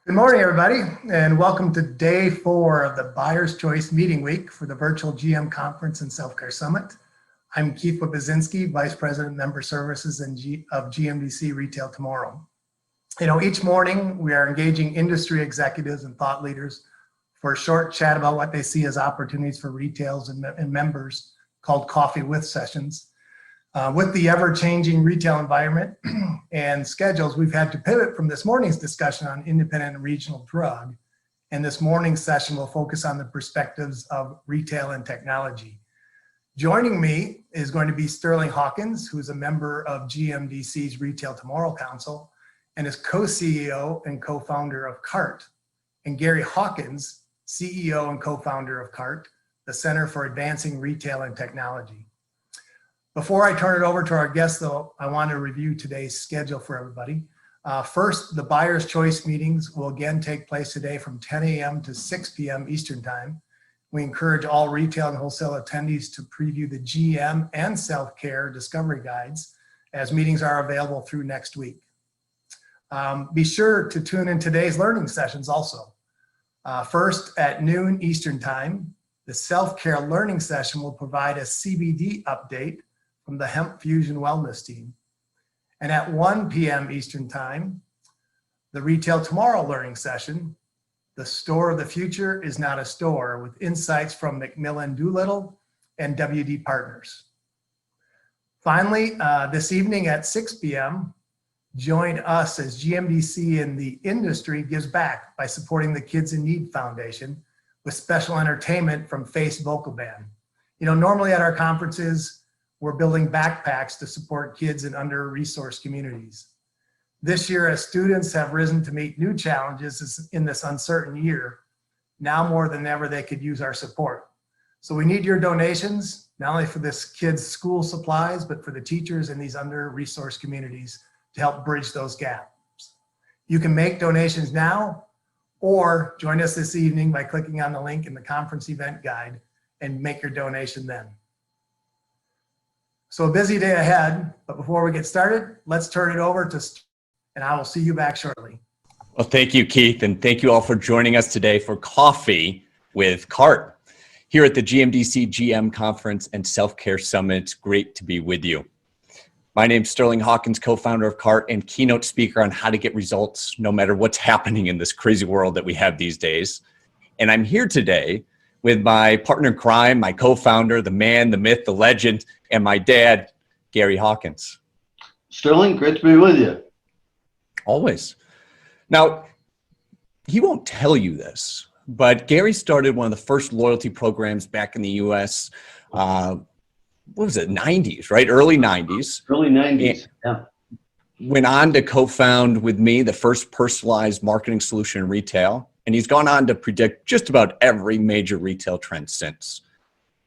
Good morning, everybody, and welcome to day 4 of the Buyer's Choice Meeting Week for the virtual GM Conference and Self-Care Summit. I'm Keith Wapazinski, Vice President, Member Services of GMDC Retail Tomorrow. Each morning we are engaging industry executives and thought leaders for a short chat about what they see as opportunities for retails and members called Coffee With Sessions. With the ever-changing retail environment and schedules, we've had to pivot from this morning's discussion on independent and regional drug, and this morning's session will focus on the perspectives of retail and technology. Joining me is going to be Sterling Hawkins, who is a member of GMDC's Retail Tomorrow Council and is co-CEO and co-founder of CART, and Gary Hawkins, CEO and co-founder of CART, the Center for Advancing Retail and Technology. Before I turn it over to our guests, though, I want to review today's schedule for everybody. First, the Buyer's Choice meetings will again take place today from 10 a.m. to 6 p.m. Eastern Time. We encourage all retail and wholesale attendees to preview the GM and self-care discovery guides as meetings are available through next week. Be sure to tune in today's learning sessions also. First, at noon Eastern Time, the self-care learning session will provide a CBD update from the Hemp Fusion Wellness team. And at 1 p.m. Eastern Time, the Retail Tomorrow learning session, The Store of the Future is Not a Store, with insights from Macmillan Doolittle and WD Partners. Finally, this evening at 6 p.m., join us as GMDC in the industry gives back by supporting the Kids in Need Foundation with special entertainment from Face Vocal Band. Normally at our conferences, we're building backpacks to support kids in under-resourced communities. This year, as students have risen to meet new challenges in this uncertain year, now more than ever, they could use our support. So we need your donations, not only for this kids' school supplies, but for the teachers in these under-resourced communities to help bridge those gaps. You can make donations now, or join us this evening by clicking on the link in the conference event guide and make your donation then. So a busy day ahead, but before we get started, let's turn it over to Stu, and I will see you back shortly. Well, thank you, Keith, and thank you all for joining us today for Coffee with CART here at the GMDC GM Conference and Self-Care Summit. It's great to be with you. My name's Sterling Hawkins, co-founder of CART and keynote speaker on how to get results no matter what's happening in this crazy world that we have these days. And I'm here today with my partner in crime, my co-founder, the man, the myth, the legend, and my dad, Gary Hawkins. Sterling, great to be with you. Always. Now, he won't tell you this, but Gary started one of the first loyalty programs back in the US, what was it, 90s, right? Early 90s. Early 90s, yeah. Went on to co-found with me the first personalized marketing solution in retail. And he's gone on to predict just about every major retail trend since.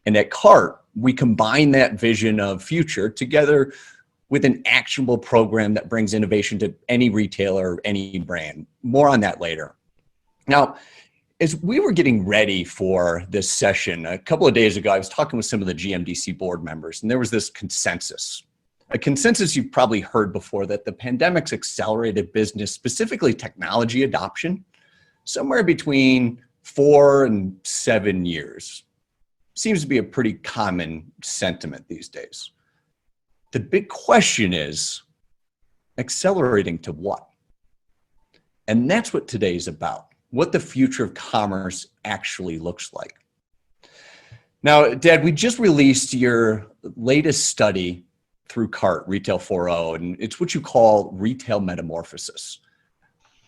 And at CART, we combine that vision of future together with an actionable program that brings innovation to any retailer or any brand. More on that later. Now, as we were getting ready for this session, a couple of days ago, I was talking with some of the GMDC board members, and there was this consensus. A consensus you've probably heard before, that the pandemic's accelerated business, specifically technology adoption, somewhere between 4 and 7 years. Seems to be a pretty common sentiment these days. The big question is, accelerating to what? And that's what today's about, what the future of commerce actually looks like. Now, Dad, we just released your latest study through CART, Retail 4.0, and it's what you call retail metamorphosis.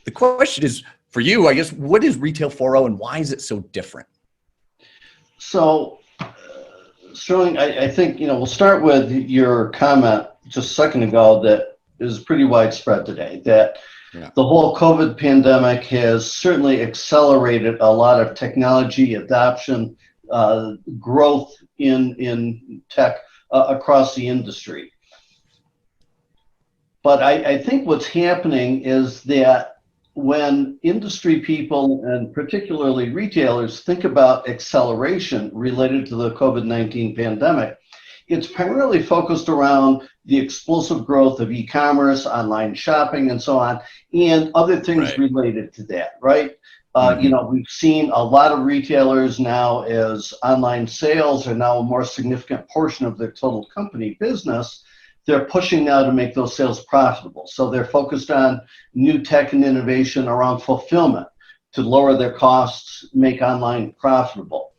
The question is, for you, I guess, what is Retail 4.0 and why is it so different? So, Sterling, I think, we'll start with your comment just a second ago that is pretty widespread today, that the whole COVID pandemic has certainly accelerated a lot of technology adoption, growth in tech across the industry. But I think what's happening is that when industry people and particularly retailers think about acceleration related to the COVID-19 pandemic, it's primarily focused around the explosive growth of e-commerce, online shopping, and so on, and other things related to that, right? You know, we've seen a lot of retailers now, as online sales are now a more significant portion of their total company business, they're pushing now to make those sales profitable. So they're focused on new tech and innovation around fulfillment to lower their costs, make online profitable.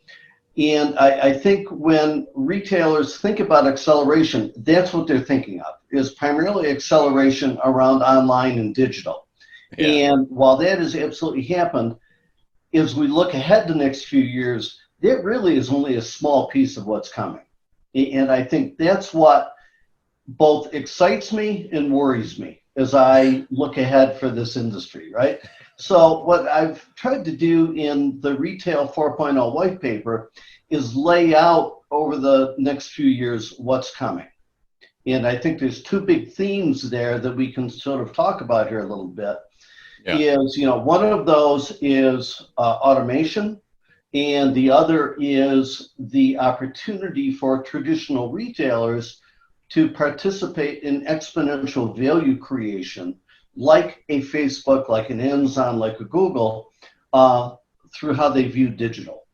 And I think when retailers think about acceleration, that's what they're thinking of, is primarily acceleration around online and digital. Yeah. And while that has absolutely happened, as we look ahead the next few years, that really is only a small piece of what's coming. And I think that's what both excites me and worries me as I look ahead for this industry, right? So what I've tried to do in the Retail 4.0 white paper is lay out over the next few years what's coming. And I think there's two big themes there that we can sort of talk about here a little bit. Yeah. Is, you know, one of those is automation, and the other is the opportunity for traditional retailers to participate in exponential value creation, like a Facebook, like an Amazon, like a Google, through how they view digital.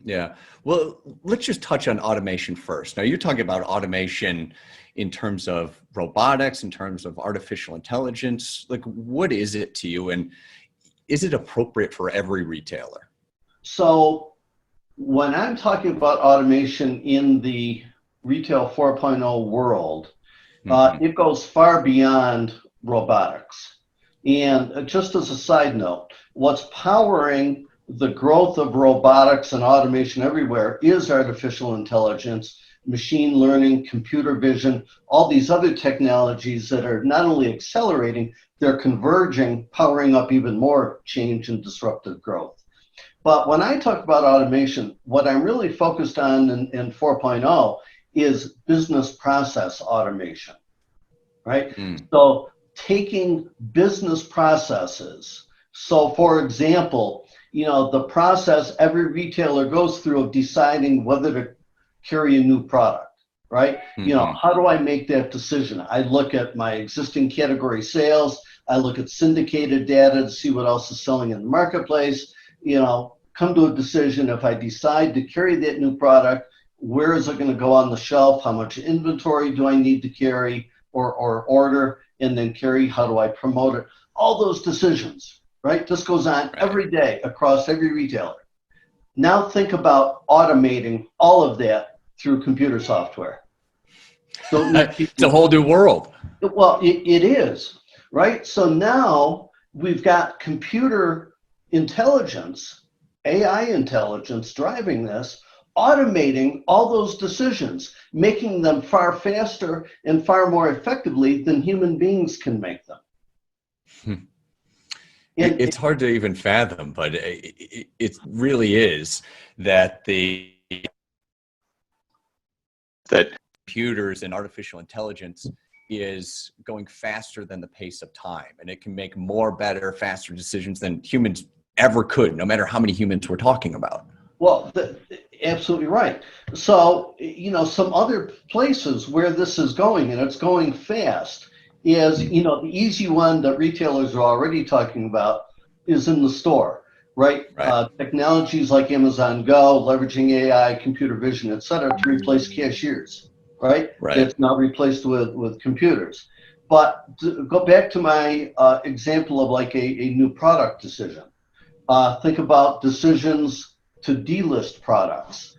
Yeah. Well, let's just touch on automation first. Now, you're talking about automation in terms of robotics, in terms of artificial intelligence. Like, what is it to you, and is it appropriate for every retailer? So when I'm talking about automation in the Retail 4.0 world, it goes far beyond robotics. And just as a side note, what's powering the growth of robotics and automation everywhere is artificial intelligence, machine learning, computer vision, all these other technologies that are not only accelerating, they're converging, powering up even more change and disruptive growth. But when I talk about automation, what I'm really focused on in 4.0 is business process automation, right? So taking business processes. So for example, you know, the process every retailer goes through of deciding whether to carry a new product, right? You know, how do I make that decision? I look at my existing category sales. I look at syndicated data to see what else is selling in the marketplace, you know, come to a decision. If I decide to carry that new product, where is it going to go on the shelf? How much inventory do I need to carry or order and then carry? How do I promote it? All those decisions, right? This goes on every day across every retailer. Now think about automating all of that through computer software. It's a whole new world. Well, it is, right? So now we've got computer intelligence, AI intelligence driving this, automating all those decisions, making them far faster and far more effectively than human beings can make them. It's hard to even fathom, but it really is that computers and artificial intelligence is going faster than the pace of time, and it can make more, better, faster decisions than humans ever could, no matter how many humans we're talking about. Well, absolutely right. So, you know, some other places where this is going, and it's going fast, is, you know, the easy one that retailers are already talking about is in the store, right? Technologies like Amazon Go, leveraging AI, computer vision, et cetera, to replace cashiers, right? It's now replaced with computers. But to go back to my example of like a new product decision. Think about decisions to delist products.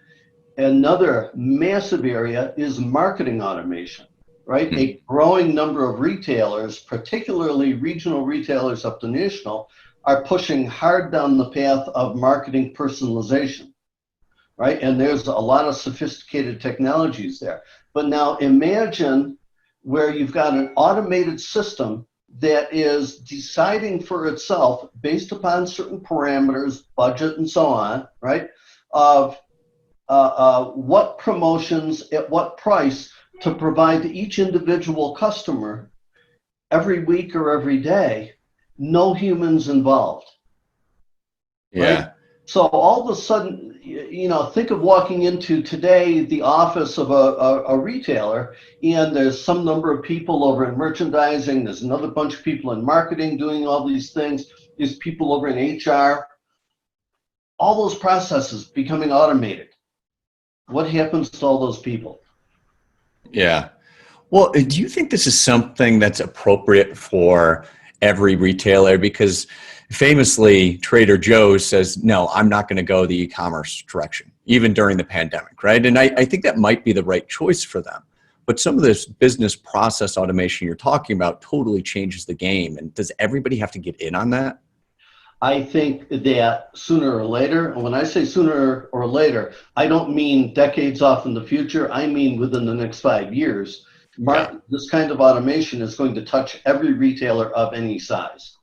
Another massive area is marketing automation. Right? A growing number of retailers, particularly regional retailers up to national, are pushing hard down the path of marketing personalization, right? And there's a lot of sophisticated technologies there. But now imagine where you've got an automated system that is deciding for itself, based upon certain parameters, budget and so on, right, of what promotions at what price to provide to each individual customer every week or every day, no humans involved. Yeah. Right? So all of a sudden, think of walking into today the office of a retailer, and there's some number of people over in merchandising, there's another bunch of people in marketing doing all these things, there's people over in HR, all those processes becoming automated. What happens to all those people? Yeah. Well, do you think this is something that's appropriate for every retailer? Because famously, Trader Joe's says, no, I'm not going to go the e-commerce direction, even during the pandemic, right? And I think that might be the right choice for them. But some of this business process automation you're talking about totally changes the game. And does everybody have to get in on that? I think that sooner or later, and when I say sooner or later, I don't mean decades off in the future, I mean within the next 5 years. This kind of automation is going to touch every retailer of any size.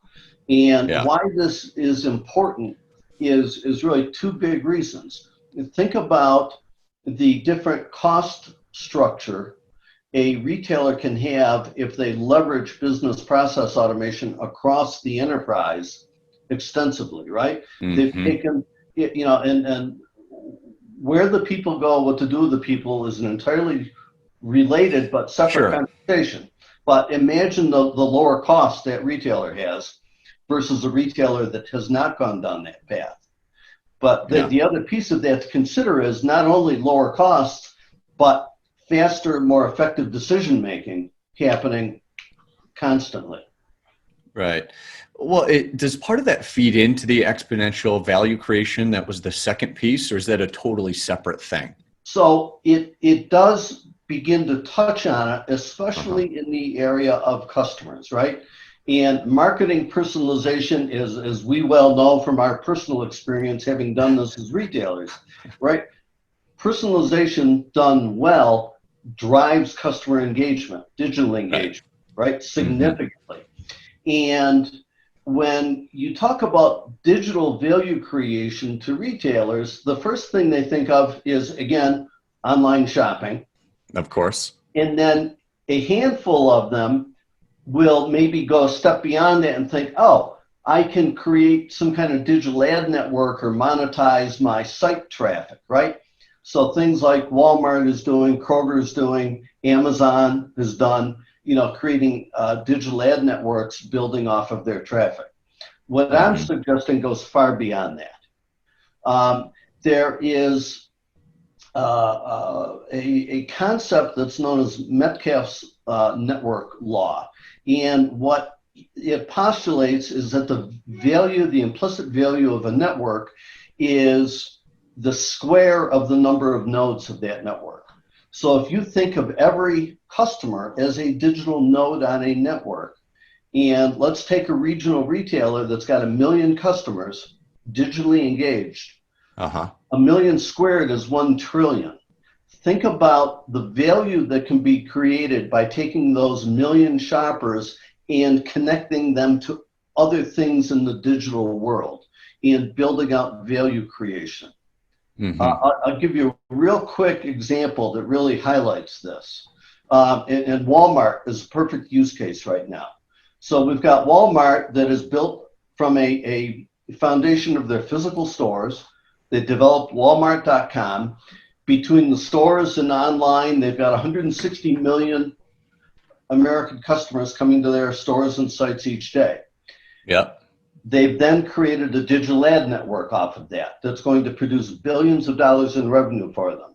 And why this is important is really two big reasons. Think about the different cost structure a retailer can have if they leverage business process automation across the enterprise extensively, right? Mm-hmm. They've taken, and where the people go, what to do with the people is an entirely related but separate conversation. But imagine the lower cost that retailer has versus a retailer that has not gone down that path. But the other piece of that to consider is not only lower costs, but faster, more effective decision making happening constantly. Right. Well, does part of that feed into the exponential value creation that was the second piece, or is that a totally separate thing? So it does begin to touch on it, especially in the area of customers, right? And marketing personalization is, as we well know from our personal experience, having done this as retailers, right? Personalization done well drives customer engagement, digital engagement, right? Significantly. And when you talk about digital value creation to retailers, the first thing they think of is, again, online shopping. Of course. And then a handful of them will maybe go a step beyond that and think, oh, I can create some kind of digital ad network or monetize my site traffic, right? So things like Walmart is doing, Kroger is doing, Amazon has done, creating digital ad networks building off of their traffic. What I'm suggesting goes far beyond that. There is a concept that's known as Metcalfe's network law. And what it postulates is that the implicit value of a network is the square of the number of nodes of that network. So if you think of every customer as a digital node on a network, and let's take a regional retailer that's got 1 million customers digitally engaged, 1 million squared is 1 trillion. Think about the value that can be created by taking those 1 million shoppers and connecting them to other things in the digital world and building out value creation. I'll give you a real quick example that really highlights this. And Walmart is a perfect use case right now. So we've got Walmart that is built from a foundation of their physical stores. They developed Walmart.com. Between the stores and online, they've got 160 million American customers coming to their stores and sites each day. Yep. They've then created a digital ad network off of that that's going to produce billions of dollars in revenue for them.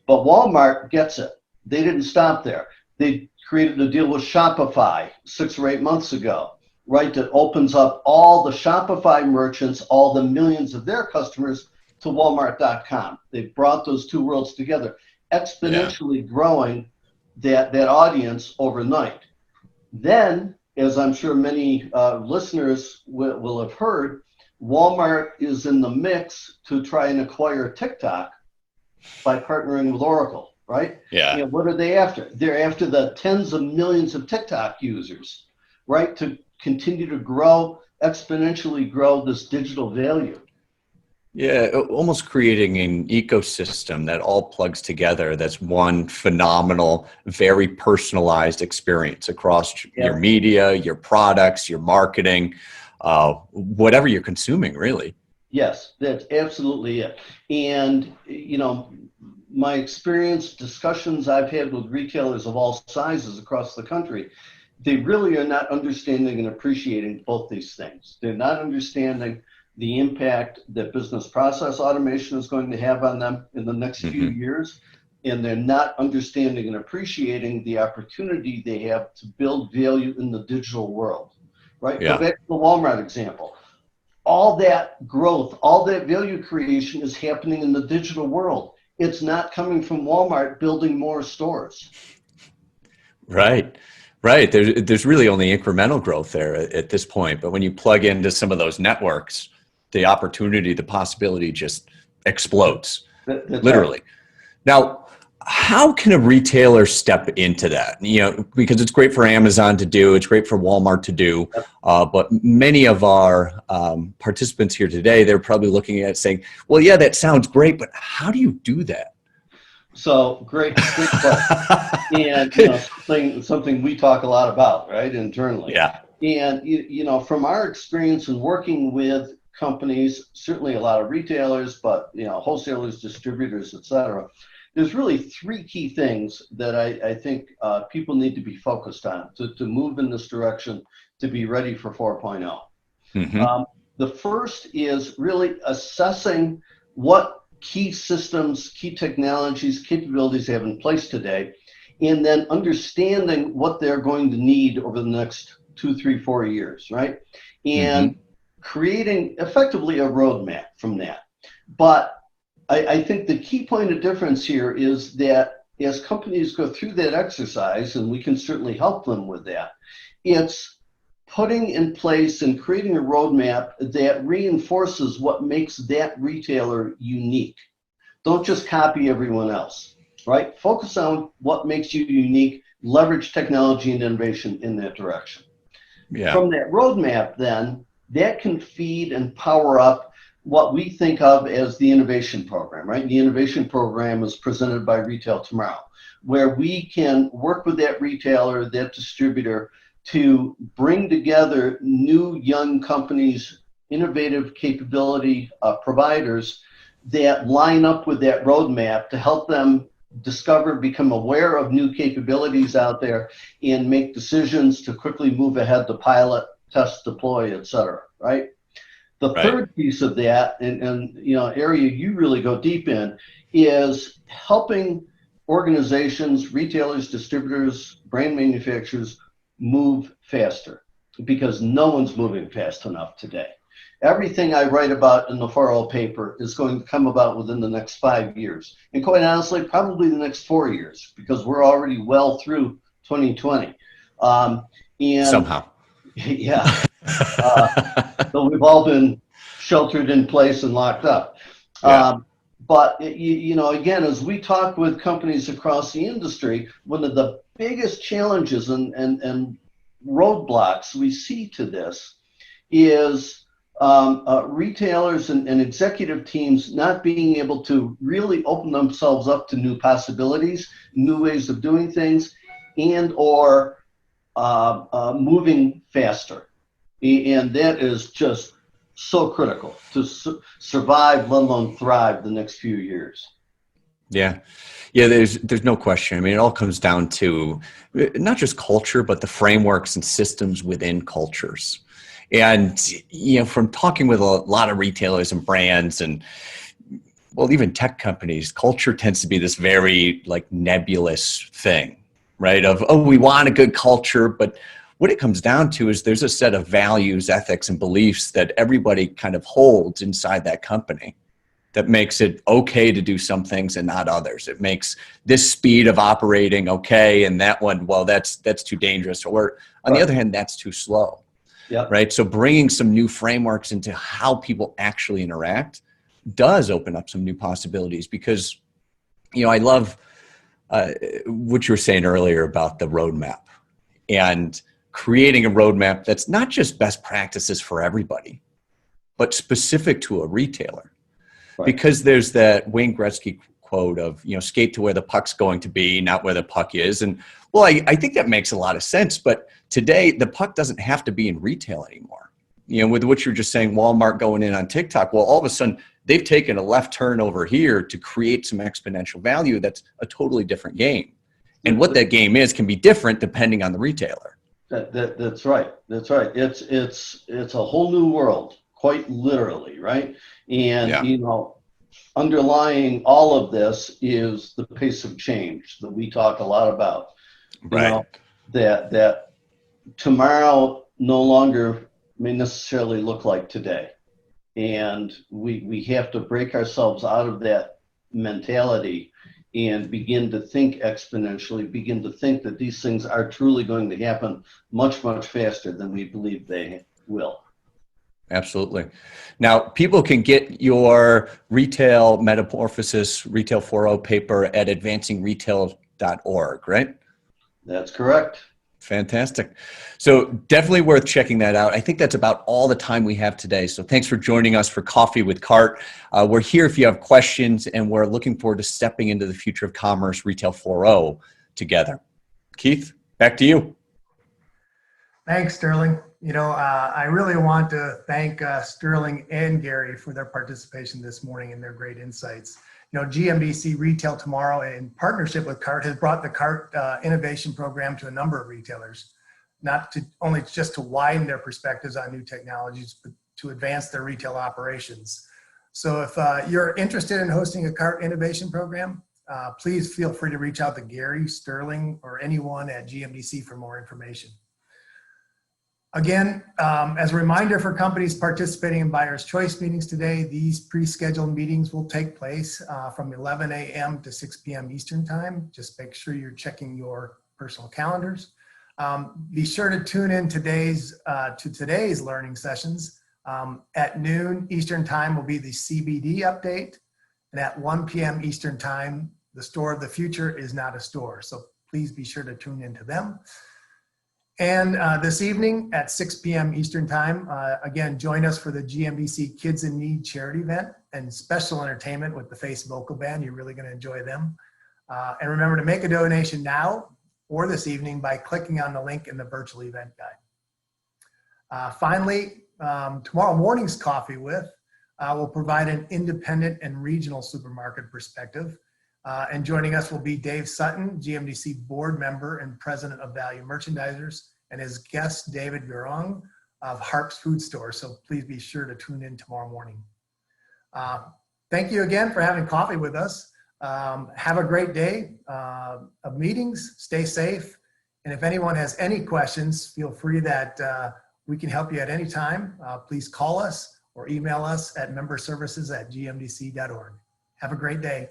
But Walmart gets it. They didn't stop there. They created a deal with Shopify 6 or 8 months ago, right, that opens up all the Shopify merchants, all the millions of their customers to Walmart.com. They've brought those two worlds together, exponentially growing that audience overnight. Then, as I'm sure many listeners will have heard, Walmart is in the mix to try and acquire TikTok by partnering with Oracle, right? Yeah. What are they after? They're after the tens of millions of TikTok users, right? To continue to exponentially grow this digital value. Yeah, almost creating an ecosystem that all plugs together. That's one phenomenal, very personalized experience across your media, your products, your marketing, whatever you're consuming, really. Yes, that's absolutely it. And, my experience, discussions I've had with retailers of all sizes across the country, they really are not understanding and appreciating both these things. They're not understanding the impact that business process automation is going to have on them in the next few years. And they're not understanding and appreciating the opportunity they have to build value in the digital world, right? Yeah. Go back to the Walmart example. All that growth, all that value creation is happening in the digital world. It's not coming from Walmart building more stores. Right. Right. There's really only incremental growth there at this point. But when you plug into some of those networks, the opportunity, the possibility just explodes, That's literally. right. Now, how can a retailer step into that? Because it's great for Amazon to do, it's great for Walmart to do, but many of our participants here today, they're probably looking at it saying, well, yeah, that sounds great, but how do you do that? So great question. And something we talk a lot about, right, internally. Yeah. And from our experience in working with companies, certainly a lot of retailers, but wholesalers, distributors, et cetera, there's really three key things that I think people need to be focused on to move in this direction to be ready for 4.0. The first is really assessing what key systems, key technologies, capabilities they have in place today, and then understanding what they're going to need over the next 2, 3, 4 years, right? And creating effectively a roadmap from that. But I think the key point of difference here is that as companies go through that exercise, and we can certainly help them with that, it's putting in place and creating a roadmap that reinforces what makes that retailer unique. Don't just copy everyone else, right? Focus on what makes you unique, leverage technology and innovation in that direction. Yeah. From that roadmap, then, that can feed and power up what we think of as the innovation program, right? The innovation program is presented by Retail Tomorrow, where we can work with that retailer, that distributor, to bring together new young companies, innovative capability providers that line up with that roadmap to help them discover, become aware of new capabilities out there, and make decisions to quickly move ahead to pilot, test, deploy, et cetera, right? The third piece of that, and area you really go deep in, is helping organizations, retailers, distributors, brand manufacturers move faster, because no one's moving fast enough today. Everything I write about in the 4.0 paper is going to come about within the next 5 years. And quite honestly, probably the next 4 years, because we're already well through 2020. And somehow. Yeah. So we've all been sheltered in place and locked up. Yeah. But, again, as we talk with companies across the industry, one of the biggest challenges and roadblocks we see to this is retailers and executive teams not being able to really open themselves up to new possibilities, new ways of doing things, and or moving faster. And that is just so critical to survive, let alone thrive the next few years. Yeah. Yeah, there's no question. I mean, it all comes down to not just culture, but the frameworks and systems within cultures. And, from talking with a lot of retailers and brands and, well, even tech companies, culture tends to be this very nebulous thing, right? We want a good culture, but what it comes down to is there's a set of values, ethics, and beliefs that everybody kind of holds inside that company that makes it okay to do some things and not others. It makes this speed of operating okay, and that one, well, that's too dangerous, or on the other hand, that's too slow. Yep. Right? So bringing some new frameworks into how people actually interact does open up some new possibilities, because, I love what you were saying earlier about the roadmap and creating a roadmap that's not just best practices for everybody, but specific to a retailer. Right. Because there's that Wayne Gretzky quote of, skate to where the puck's going to be, not where the puck is. And well, I think that makes a lot of sense, but today the puck doesn't have to be in retail anymore. with what you're just saying, Walmart going in on TikTok, well, all of a sudden they've taken a left turn over here to create some exponential value. That's a totally different game. And what that game is can be different depending on the retailer. That's right. That's right. It's a whole new world, quite literally, right? And underlying all of this is the pace of change that we talk a lot about. Right. That tomorrow no longer may necessarily look like today. And we have to break ourselves out of that mentality and begin to think exponentially, begin to think that these things are truly going to happen much, much faster than we believe they will. Absolutely. Now, people can get your retail metamorphosis, Retail 4.0 paper at advancingretail.org, right? That's correct. Fantastic. So definitely worth checking that out. I think that's about all the time we have today. So thanks for joining us for Coffee with Cart. We're here if you have questions, and we're looking forward to stepping into the future of commerce, Retail 4.0 together. Keith, back to you. Thanks, Sterling. I really want to thank Sterling and Gary for their participation this morning and their great insights. GMBC Retail Tomorrow, in partnership with CART, has brought the CART Innovation Program to a number of retailers, not to only just to widen their perspectives on new technologies, but to advance their retail operations. So if you're interested in hosting a CART Innovation Program, please feel free to reach out to Gary, Sterling, or anyone at GMBC for more information. Again, as a reminder for companies participating in Buyer's Choice meetings today, these pre-scheduled meetings will take place from 11 a.m. to 6 p.m. Eastern Time. Just make sure you're checking your personal calendars. Be sure to tune in to today's learning sessions. At noon Eastern Time will be the CBD update, and at 1 p.m. Eastern Time, the Store of the Future is not a store. So please be sure to tune into them. And this evening at 6 p.m. Eastern Time, again, join us for the GMBC Kids in Need charity event and special entertainment with the Face Vocal Band. You're really going to enjoy them. And remember to make a donation now or this evening by clicking on the link in the virtual event guide. Finally, tomorrow morning's Coffee With will provide an independent and regional supermarket perspective. And joining us will be Dave Sutton, GMDC board member and president of Value Merchandisers, and his guest, David Gurong of Harp's Food Store. So please be sure to tune in tomorrow morning. Thank you again for having coffee with us. Have a great day of meetings. Stay safe. And if anyone has any questions, feel free that we can help you at any time. Please call us or email us at memberservices@gmdc.org. Have a great day.